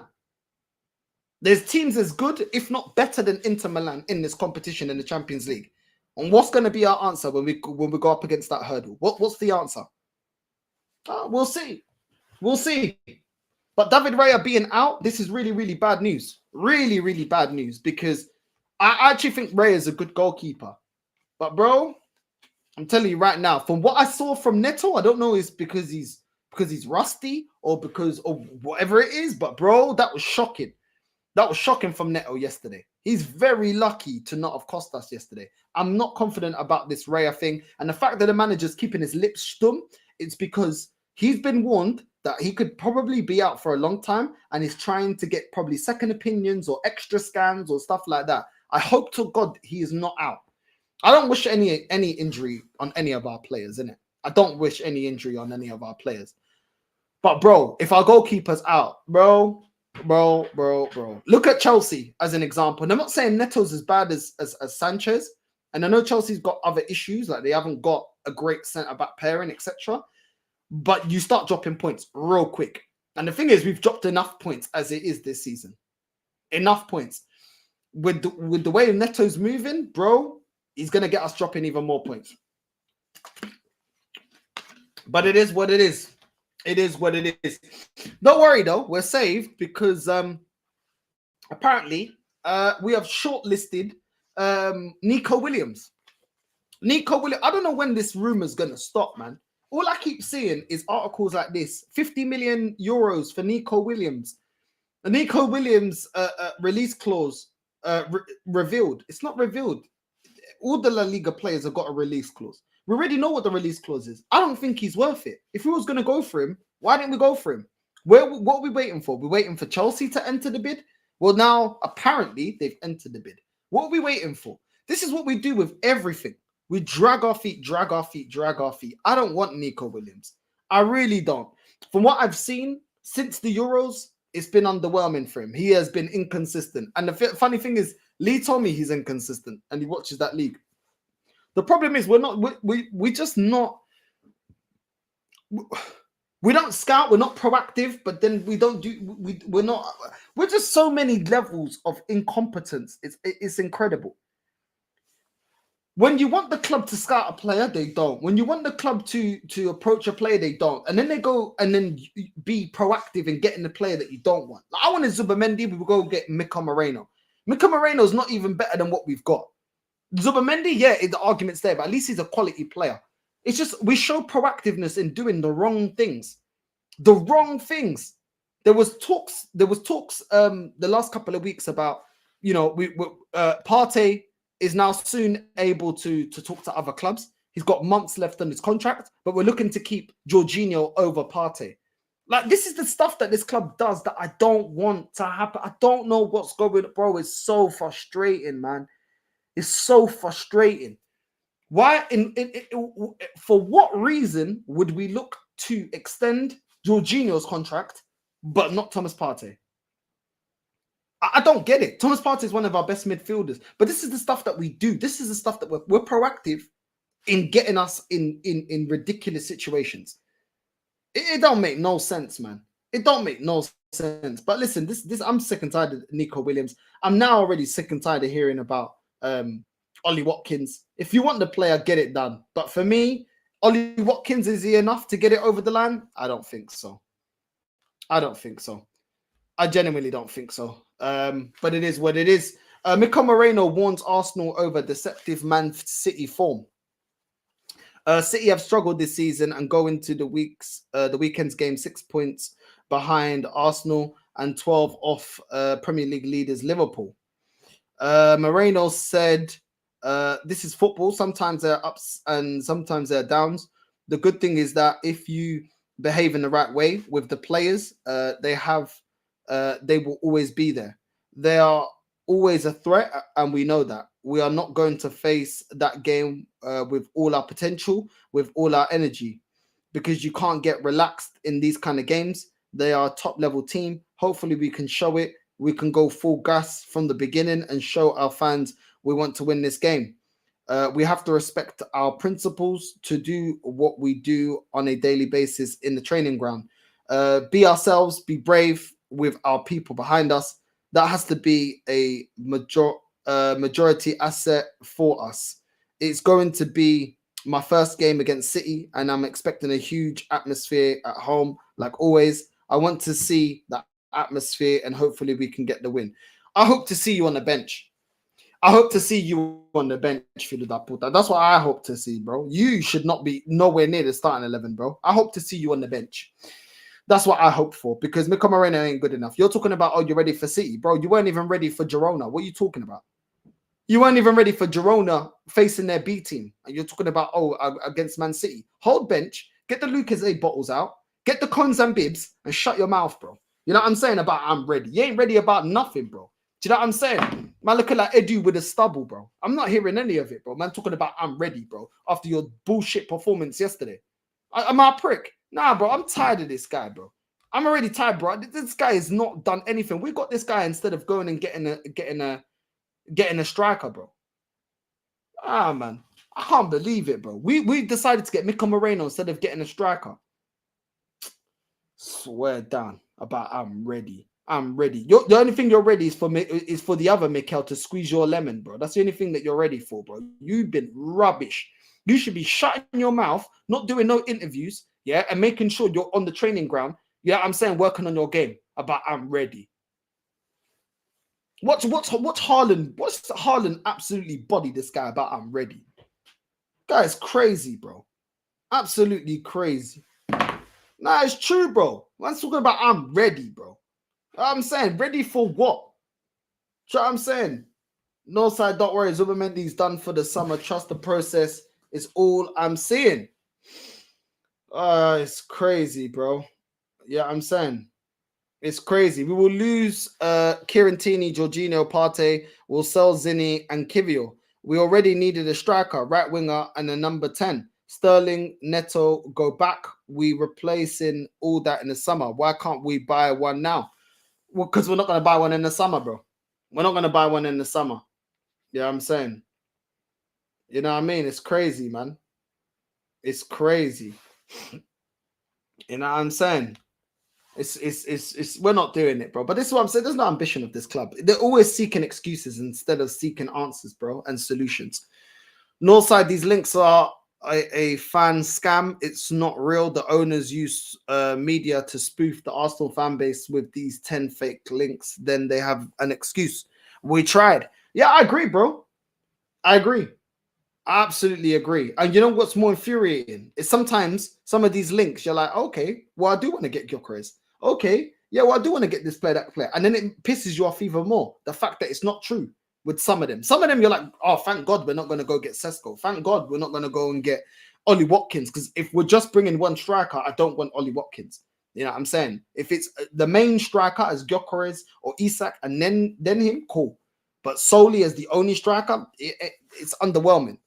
There's teams as good, if not better than Inter Milan in this competition in the Champions League. And what's going to be our answer when we go up against that hurdle? What's the answer? We'll see. We'll see. But David Raya being out, this is really, really bad news. Really, really bad news because I actually think Raya is a good goalkeeper. But, bro, I'm telling you right now, from what I saw from Neto, I don't know if it's because he's rusty or because of whatever it is. But, bro, that was shocking. That was shocking from Neto yesterday. He's very lucky to not have cost us yesterday. I'm not confident about this Raya thing. And the fact that the manager's keeping his lips stum, it's because he's been warned that he could probably be out for a long time and he's trying to get probably second opinions or extra scans or stuff like that. I hope to God he is not out. I don't wish any injury on any of our players, innit? I don't wish any injury on any of our players. But bro, if our goalkeeper's out, bro, look at Chelsea as an example. And I'm not saying Neto's as bad as Sanchez. And I know Chelsea's got other issues, like they haven't got a great centre-back pairing, etc. But you start dropping points real quick. And the thing is, we've dropped enough points as it is this season. Enough points. With the way Neto's moving, bro, he's going to get us dropping even more points. But it is what it is. It is what it is. Don't worry, though. We're saved because apparently we have shortlisted Nico Williams. Nico Williams. I don't know when this rumor's going to stop, man. All I keep seeing is articles like this. 50 million euros for Nico Williams. The Nico Williams release clause revealed. It's not revealed. All the La Liga players have got a release clause. We already know what the release clause is. I don't think he's worth it. If we was going to go for him, why didn't we go for him? What are we waiting for? We're waiting for Chelsea to enter the bid? Well, now, apparently, they've entered the bid. What are we waiting for? This is what we do with everything. We drag our feet. I don't want Nico Williams. I really don't. From what I've seen since the Euros, it's been underwhelming for him. He has been inconsistent. And the funny thing is, Lee told me he's inconsistent and he watches that league. The problem is we're just not, we don't scout, we're not proactive, but then we're just so many levels of incompetence. It's incredible. When you want the club to scout a player, they don't. When you want the club to approach a player, they don't. And then they go and then be proactive in getting the player that you don't want. Like I wanted Zubimendi, we would go get Miko Moreno. Miko Moreno's not even better than what we've got. Zubimendi, yeah, the argument's there, but at least he's a quality player. It's just we show proactiveness in doing the wrong things. The wrong things. There was talks the last couple of weeks about, Partey is now soon able to talk to other clubs. He's got months left on his contract, but we're looking to keep Jorginho over Partey. Like, this is the stuff that this club does that I don't want to happen. I don't know what's going on, bro. It's so frustrating, man. It's so frustrating. Why? For what reason would we look to extend Jorginho's contract, but not Thomas Partey? I don't get it. Thomas Partey is one of our best midfielders, but this is the stuff that we do. This is the stuff that we're proactive in getting us in ridiculous situations. It don't make no sense, man. It don't make no sense. But listen, this I'm sick and tired of Nico Williams. I'm now already sick and tired of hearing about Ollie Watkins. If you want the player, get it done. But for me, Ollie Watkins, is he enough to get it over the line? I don't think so. I don't think so. I genuinely don't think so. But it is what it is. Miko Moreno warns Arsenal over deceptive Man City form. City have struggled this season and go into the weekend's game 6 points behind Arsenal and 12 off Premier League leaders Liverpool. Moreno said, this is football. Sometimes there are ups and sometimes there are downs. The good thing is that if you behave in the right way with the players, they will always be there. They are always a threat, and we know that. We are not going to face that game with all our potential, with all our energy, because you can't get relaxed in these kind of games. They are a top-level team. Hopefully, we can show it. We can go full gas from the beginning and show our fans we want to win this game. We have to respect our principles to do what we do on a daily basis in the training ground. Be ourselves, be brave with our people behind us. That has to be a majority asset for us. It's going to be my first game against City, and I'm expecting a huge atmosphere at home. Like always, I want to see that atmosphere, and hopefully we can get the win. I hope to see you on the bench. I hope to see you on the bench, Filho da Puta. That's what I hope to see, bro. You should not be nowhere near the starting 11, bro. I hope to see you on the bench. That's what I hope for, because Miko Moreno ain't good enough. You're talking about, oh, you're ready for City. Bro, you weren't even ready for Girona. What are you talking about? You weren't even ready for Girona facing their B team. And you're talking about, oh, against Man City. Hold bench, get the Lucozade bottles out, get the cons and bibs, and shut your mouth, bro. You know what I'm saying about I'm ready? You ain't ready about nothing, bro. Do you know what I'm saying? Man, looking like Edu with a stubble, bro. I'm not hearing any of it, bro. Man, talking about I'm ready, bro, after your bullshit performance yesterday. Am I a prick? Nah, bro. I'm tired of this guy, bro. I'm already tired, bro. This guy has not done anything. We got this guy instead of going and getting a striker, bro. Ah, man. I can't believe it, bro. We decided to get Miko Moreno instead of getting a striker. Swear down about I'm ready. I'm ready. The only thing you're ready is for the other Mikel to squeeze your lemon, bro. That's the only thing that you're ready for, bro. You've been rubbish. You should be shutting your mouth, not doing no interviews, yeah, and making sure you're on the training ground. Yeah, I'm saying working on your game. About I'm ready. What's Haaland? What's Haaland absolutely body this guy about I'm ready? Guy's crazy, bro. Absolutely crazy. Nah, it's true, bro. Man's talking about I'm ready, bro. I'm saying ready for what? You know what I'm saying? No side, don't worry. Zubimendi's done for the summer. Trust the process is all I'm seeing. It's crazy, bro. Yeah, I'm saying. It's crazy. We will lose Kieran Tierney, Jorginho, Partey. We'll sell Zinni and Kivio. We already needed a striker, right winger, and a number 10. Sterling, Neto, go back. We replacing all that in the summer. Why can't we buy one now? Well, because we're not going to buy one in the summer, bro. We're not going to buy one in the summer. Yeah, I'm saying. You know what I mean? It's crazy, man. It's crazy. You know what I'm saying? It's we're not doing it, bro. But this is what I'm saying. There's no ambition of this club. They're always seeking excuses instead of seeking answers, bro, and solutions. Northside, these links are a fan scam. It's not real. The owners use media to spoof the Arsenal fan base with these 10 fake links. Then they have an excuse. We tried. Yeah, I agree, bro. I agree. I absolutely agree. And you know what's more infuriating is sometimes some of these links, you're like, okay, well, I do want to get Gyökeres. Okay, yeah, well, I do want to get this player, that player. And then it pisses you off even more. The fact that it's not true with some of them. Some of them, you're like, oh, thank God we're not going to go get Sesko. Thank God we're not going to go and get Ollie Watkins. Because if we're just bringing one striker, I don't want Ollie Watkins. You know what I'm saying? If it's the main striker as Gyökeres or Isak and then him, cool. But solely as the only striker, it's underwhelming.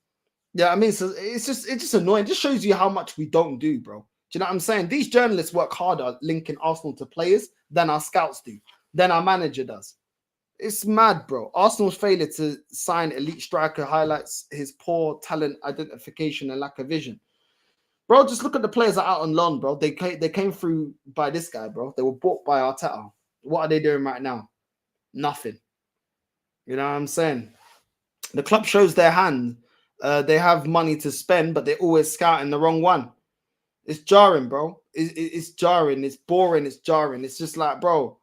Yeah, I mean, so it's just annoying. It just shows you how much we don't do, bro. Do you know what I'm saying? These journalists work harder linking Arsenal to players than our scouts do, than our manager does. It's mad, bro. Arsenal's failure to sign elite striker highlights his poor talent identification and lack of vision. Bro, just look at the players that are out on loan, bro. They came through by this guy, bro. They were bought by Arteta. What are they doing right now? Nothing. You know what I'm saying? The club shows their hand. They have money to spend, but they're always scouting the wrong one. It's jarring, bro. It's jarring. It's boring. It's jarring. It's just like, bro,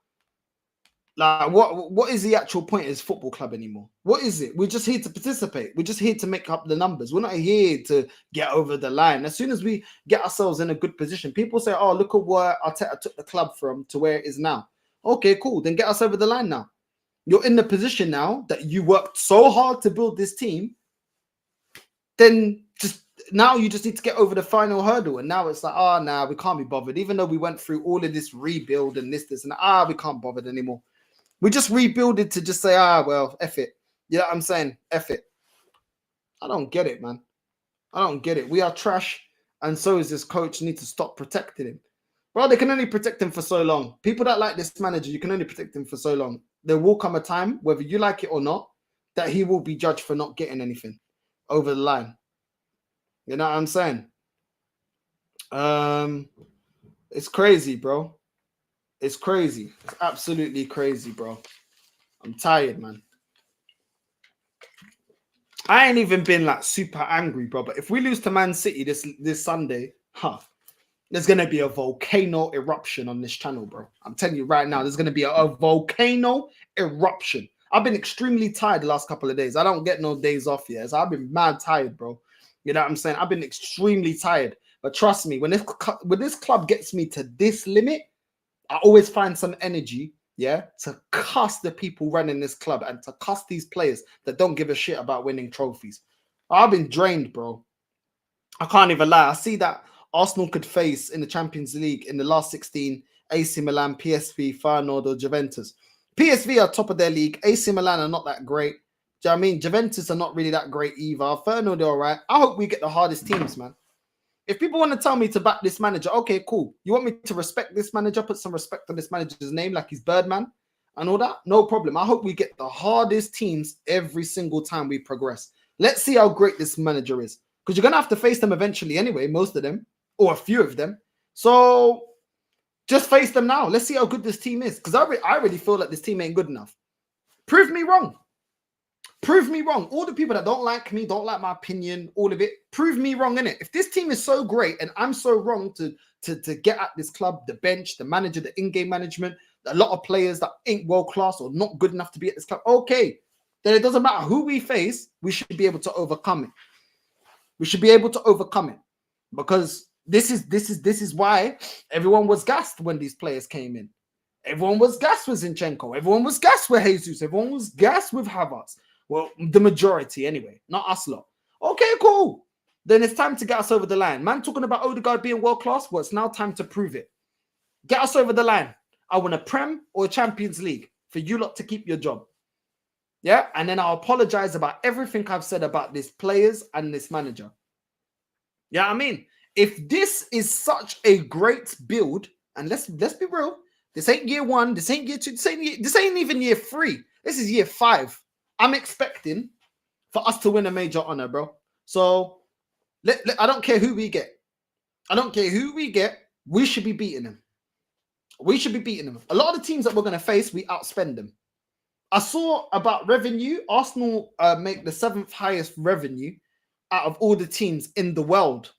like what is the actual point of this football club anymore? What is it? We're just here to participate. We're just here to make up the numbers. We're not here to get over the line. As soon as we get ourselves in a good position, people say, oh, look at where Arteta took the club from to where it is now. Okay, cool. Then get us over the line now. You're in the position now that you worked so hard to build this team. Then now you just need to get over the final hurdle. And now it's like, oh, nah, we can't be bothered. Even though we went through all of this rebuild and this, and we can't bother anymore. We just rebuilded to just say, well, F it. You know what I'm saying? F it. I don't get it, man. I don't get it. We are trash. And so is this coach. Need to stop protecting him. Bro, they can only protect him for so long. People that like this manager, you can only protect him for so long. There will come a time, whether you like it or not, that he will be judged for not getting anything over the line. You know what I'm saying? It's crazy, bro. It's crazy. It's absolutely crazy, bro. I'm tired, man. I ain't even been like super angry, bro. But if we lose to Man City this Sunday, there's gonna be a volcano eruption on this channel, bro. I'm telling you right now, there's gonna be a volcano eruption. I've been extremely tired the last couple of days. I don't get no days off yet, so I've been mad tired, bro. You know what I'm saying? I've been extremely tired. But trust me, when this club gets me to this limit, I always find some energy, yeah, to cuss the people running this club and to cuss these players that don't give a shit about winning trophies. I've been drained, bro. I can't even lie. I see that Arsenal could face in the Champions League in the last 16, AC Milan, PSV, Feyenoord, or Juventus. PSV are top of their league. AC Milan are not that great. Do you know what I mean? Juventus are not really that great either. Feyenoord are all right. I hope we get the hardest teams, man. If people want to tell me to back this manager, okay, cool. You want me to respect this manager, put some respect on this manager's name, like he's Birdman and all that? No problem. I hope we get the hardest teams every single time we progress. Let's see how great this manager is. Because you're going to have to face them eventually anyway, most of them, or a few of them. So just face them now. Let's see how good this team is. Because I really feel like this team ain't good enough. Prove me wrong. Prove me wrong. All the people that don't like me, don't like my opinion, all of it, prove me wrong, innit? If this team is so great and I'm so wrong to get at this club, the bench, the manager, the in-game management, a lot of players that ain't world-class or not good enough to be at this club, okay, then it doesn't matter who we face, we should be able to overcome it. We should be able to overcome it. Because this is why everyone was gassed when these players came in. Everyone was gassed with Zinchenko. Everyone was gassed with Jesus. Everyone was gassed with Havertz. Well, the majority anyway, not us lot. Okay, cool. Then it's time to get us over the line. Man talking about Odegaard being world-class, well, it's now time to prove it. Get us over the line. I want a Prem or a Champions League for you lot to keep your job. Yeah, and then I'll apologize about everything I've said about these players and this manager. Yeah, I mean, if this is such a great build, and let's be real, this ain't year 1, this ain't year 2, this ain't even year 3. This is year 5. I'm expecting for us to win a major honor, bro. So I don't care who we get. I don't care who we get. We should be beating them. We should be beating them. A lot of the teams that we're going to face, we outspend them. I saw about revenue. Arsenal make the 7th highest revenue out of all the teams in the world.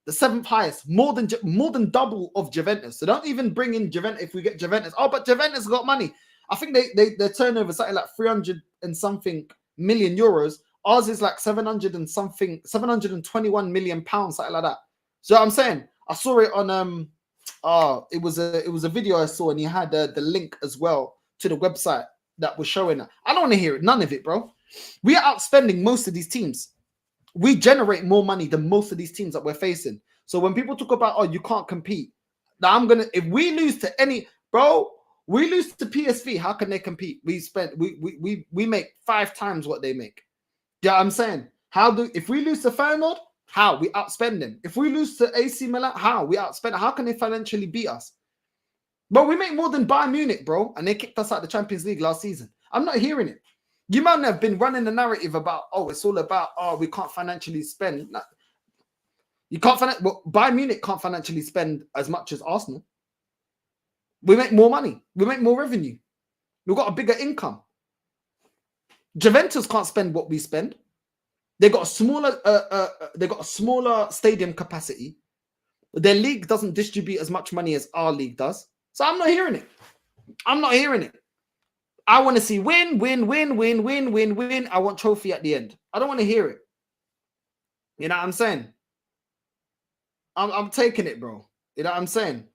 The 7th highest, more than double of Juventus. So don't even bring in Juventus if we get Juventus. Oh, but Juventus got money. I think their turnover is something like 300 and something million euros. Ours is like 700 and something, 721 million pounds, something like that. So I'm saying, I saw it on it was a video I saw, and he had the link as well to the website that was showing that. I don't want to hear it, none of it, bro. We are outspending most of these teams. We generate more money than most of these teams that we're facing. So when people talk about, oh, you can't compete, now if we lose to any, bro, we lose to PSV, how can they compete? We make 5 times what they make. Yeah, you know I'm saying, if we lose to Feyenoord, how? We outspend them. If we lose to AC Milan, how? We outspend. How can they financially beat us? But we make more than Bayern Munich, bro, and they kicked us out of the Champions League last season. I'm not hearing it. You might have been running the narrative about, oh, it's all about, oh, we can't financially spend. No. You can't Bayern Munich can't financially spend as much as Arsenal. We make more money. We make more revenue. We've got a bigger income. Juventus can't spend what we spend. They got a smaller stadium capacity. Their league doesn't distribute as much money as our league does. So I'm not hearing it. I'm not hearing it. I want to see win. I want trophy at the end. I don't want to hear it. You know what I'm saying? I'm taking it, bro. You know what I'm saying?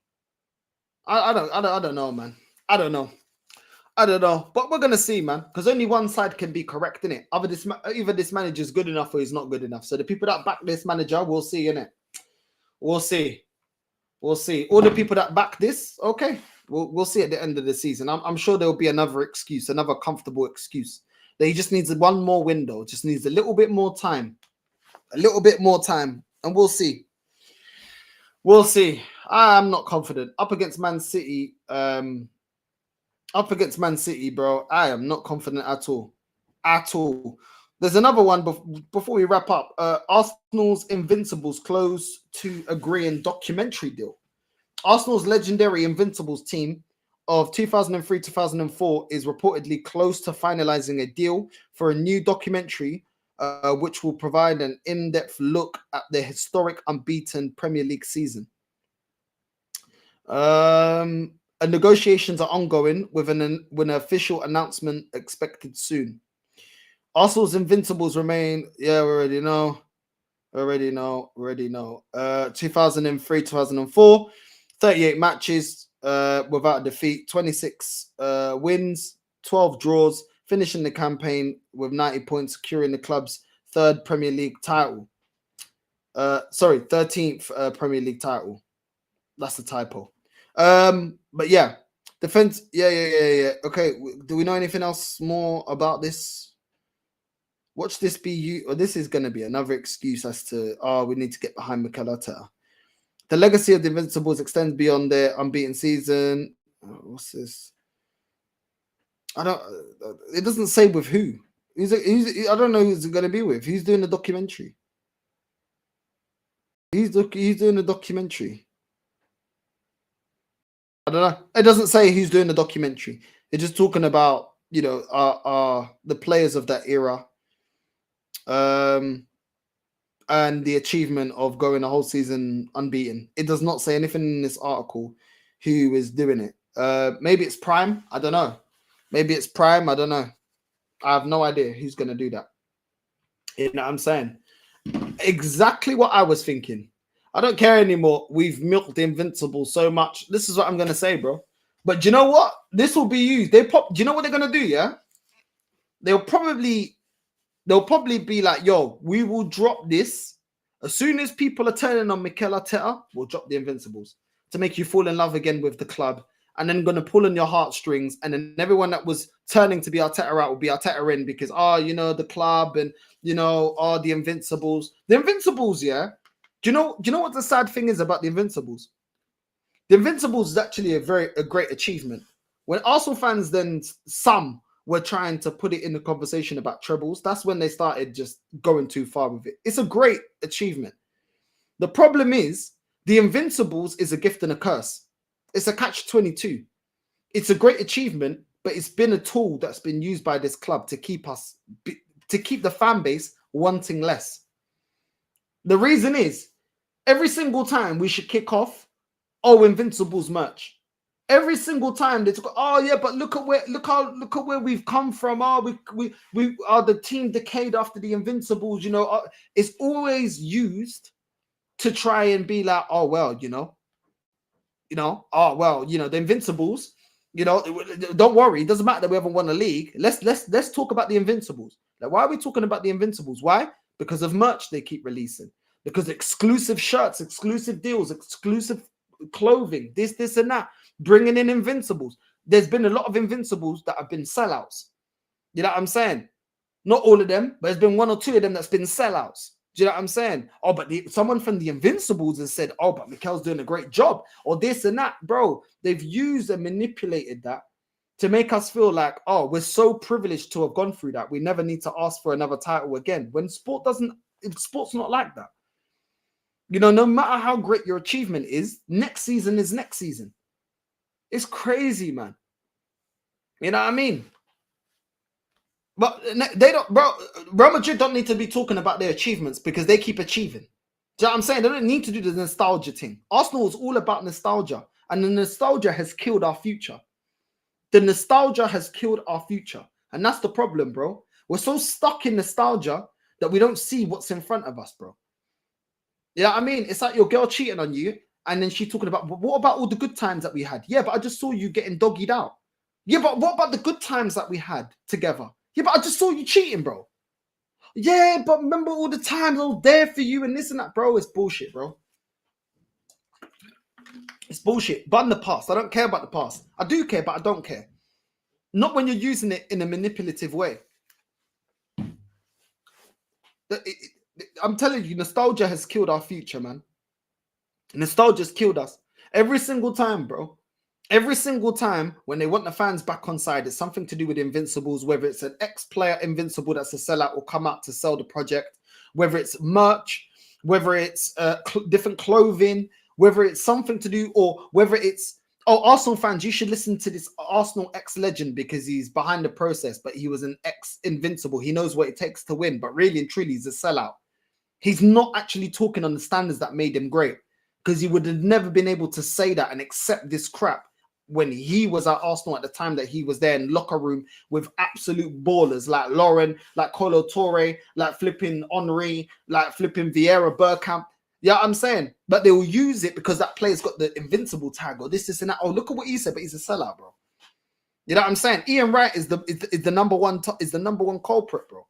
I don't know, man. I don't know. But we're gonna see, man. Because only one side can be correct, innit? Either this manager is good enough or he's not good enough. So the people that back this manager, we'll see, innit? We'll see. All the people that back this, okay. We'll see at the end of the season. I'm sure there'll be another excuse, another comfortable excuse. That he just needs one more window, just needs a little bit more time. And we'll see. I'm not confident. Up against Man City, bro, I am not confident at all. There's another one before we wrap up. Arsenal's Invincibles close to agreeing documentary deal. Arsenal's legendary Invincibles team of 2003-2004 is reportedly close to finalizing a deal for a new documentary, which will provide an in-depth look at their historic unbeaten Premier League season. Negotiations are ongoing with an official announcement expected soon. Arsenal's Invincibles remain, yeah, we already know. 2003-2004, 38 matches without a defeat, 26 wins, 12 draws, finishing the campaign with 90 points, securing the club's 3rd Premier League title. 13th Premier League title. That's a typo. But yeah, defense. Yeah. Okay, do we know anything else more about this? Watch this be you, or this is going to be another excuse as to, oh, we need to get behind Mikel Arteta. The legacy of the Invincibles extends beyond their unbeaten season. Oh, what's this? I don't. It doesn't say with who. I don't know who's going to be with. Who's doing the documentary? He's doing the documentary. I don't know. It doesn't say who's doing the documentary. It's just talking about, you know, the players of that era, and the achievement of going a whole season unbeaten. It does not say anything in this article who is doing it. Maybe it's Prime. I don't know. Maybe it's Prime. I don't know. I have no idea who's going to do that. You know what I'm saying? Exactly what I was thinking. I don't care anymore. We've milked the Invincibles so much. This is what I'm going to say, bro. But do you know what? This will be used. Do you know what they're going to do, yeah? They'll probably be like, yo, we will drop this. As soon as people are turning on Mikel Arteta, we'll drop the Invincibles to make you fall in love again with the club. And then going to pull on your heartstrings. And then everyone that was turning to be Arteta out will be Arteta in because, you know, the club and, you know, the Invincibles. The Invincibles, yeah? Do you know what the sad thing is about the Invincibles? The Invincibles is actually a great achievement. When Arsenal fans then, some were trying to put it in the conversation about trebles, that's when they started just going too far with it. It's a great achievement. The problem is, the Invincibles is a gift and a curse. It's a catch-22. It's a great achievement, but it's been a tool that's been used by this club to keep the fan base wanting less. The reason is, every single time we should kick off, Invincibles merch. Every single time they talk, yeah, but look at where we've come from. We are the team decayed after the Invincibles. You know, it's always used to try and be like, the Invincibles. You know, don't worry, it doesn't matter that we haven't won a league. Let's talk about the Invincibles. Like, why are we talking about the Invincibles? Why? Because of merch they keep releasing. Because exclusive shirts, exclusive deals, exclusive clothing, this and that, bringing in Invincibles. There's been a lot of Invincibles that have been sellouts. You know what I'm saying? Not all of them, but there's been one or two of them that's been sellouts. Do you know what I'm saying? But someone from the Invincibles has said, but Mikel's doing a great job, or this and that. Bro, they've used and manipulated that to make us feel like, we're so privileged to have gone through that. We never need to ask for another title again. When sport's not like that. You know, no matter how great your achievement is, next season is next season. It's crazy, man. You know what I mean? But they don't, bro. Real Madrid don't need to be talking about their achievements because they keep achieving. Do you know what I'm saying? They don't need to do the nostalgia thing. Arsenal is all about nostalgia, and the nostalgia has killed our future. The nostalgia has killed our future, and that's the problem, bro. We're so stuck in nostalgia that we don't see what's in front of us, bro. You know what I mean? It's like your girl cheating on you, and then she's talking about, what about all the good times that we had? Yeah, but I just saw you getting doggied out. Yeah, but what about the good times that we had together? Yeah, but I just saw you cheating, bro. Yeah, but remember all the times I was there for you and this and that, bro. It's bullshit, bro. It's bullshit. But in the past, I don't care about the past. I do care, but I don't care. Not when you're using it in a manipulative way. I'm telling you, nostalgia has killed our future, man. Nostalgia's killed us. Every single time, bro. Every single time when they want the fans back on side, it's something to do with Invincibles, whether it's an ex-player Invincible that's a sellout or come out to sell the project, whether it's merch, whether it's different clothing, whether it's something to do, or whether it's, Arsenal fans, you should listen to this Arsenal ex-legend because he's behind the process, but he was an ex-Invincible. He knows what it takes to win, but really and truly, he's a sellout. He's not actually talking on the standards that made him great, because he would have never been able to say that and accept this crap when he was at Arsenal at the time that he was there in locker room with absolute ballers like Lauren, like Colo Torre, like flipping Henry, like flipping Vieira Bergkamp. Yeah, I'm saying, but they will use it because that player's got the Invincible tag or this and that. Look at what he said, but he's a sellout, bro. You know what I'm saying? Ian Wright is the number one culprit, bro.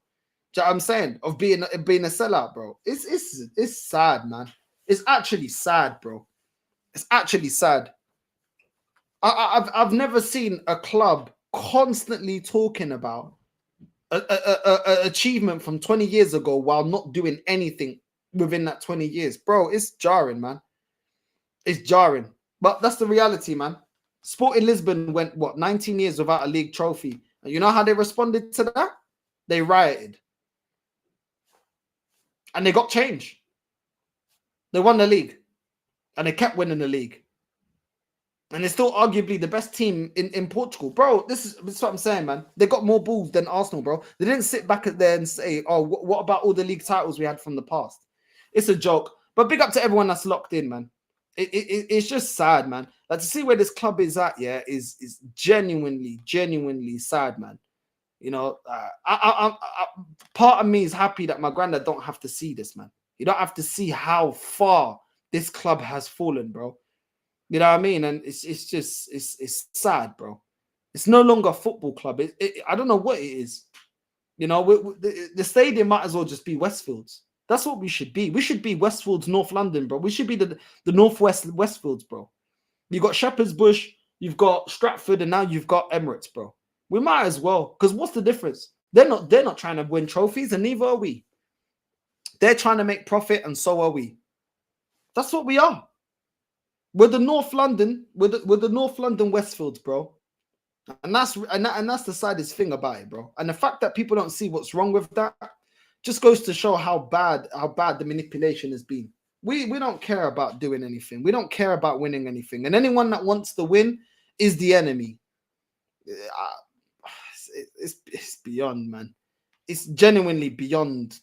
Do you know what I'm saying? Of being a sellout, bro. It's sad, man. It's actually sad, bro. It's actually sad. I've never seen a club constantly talking about a achievement from 20 years ago while not doing anything within that 20 years. Bro, it's jarring, man. It's jarring. But that's the reality, man. Sporting Lisbon went, what, 19 years without a league trophy. And you know how they responded to that? They rioted. And they got change. They won the league. And they kept winning the league. And they're still arguably the best team in Portugal. Bro, this is what I'm saying, man. They got more balls than Arsenal, bro. They didn't sit back there and say, oh, what about all the league titles we had from the past? It's a joke. But big up to everyone that's locked in, man. It's just sad, man. Like, to see where this club is at, yeah, is genuinely sad, man. You know, part of me is happy that my granddad don't have to see this, man. You don't have to see how far this club has fallen, bro. You know what I mean? And it's sad, bro. It's no longer a football club. I don't know what it is. You know, the stadium might as well just be Westfields. That's what we should be. We should be Westfields, North London, bro. We should be the Northwest Westfields, bro. You've got Shepherd's Bush, you've got Stratford, and now you've got Emirates, bro. We might as well, because what's the difference? They're not trying to win trophies, and neither are we. They're trying to make profit, and so are we. That's what we are. We're the North London, we're the North London Westfields, bro. And that's the saddest thing about it, bro. And the fact that people don't see what's wrong with that just goes to show how bad the manipulation has been. We don't care about doing anything. We don't care about winning anything. And anyone that wants to win is the enemy. It's beyond, man. It's genuinely beyond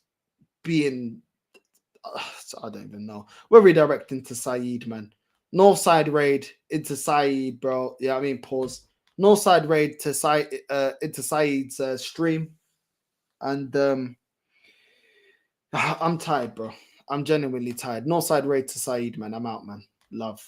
being. I don't even know. We're redirecting to Saeed, man. Northside raid into Saeed, bro. Yeah, I mean, pause. Northside raid to into Saeed's stream, and I'm tired, bro. I'm genuinely tired. Northside raid to Saeed, man. I'm out, man. Love.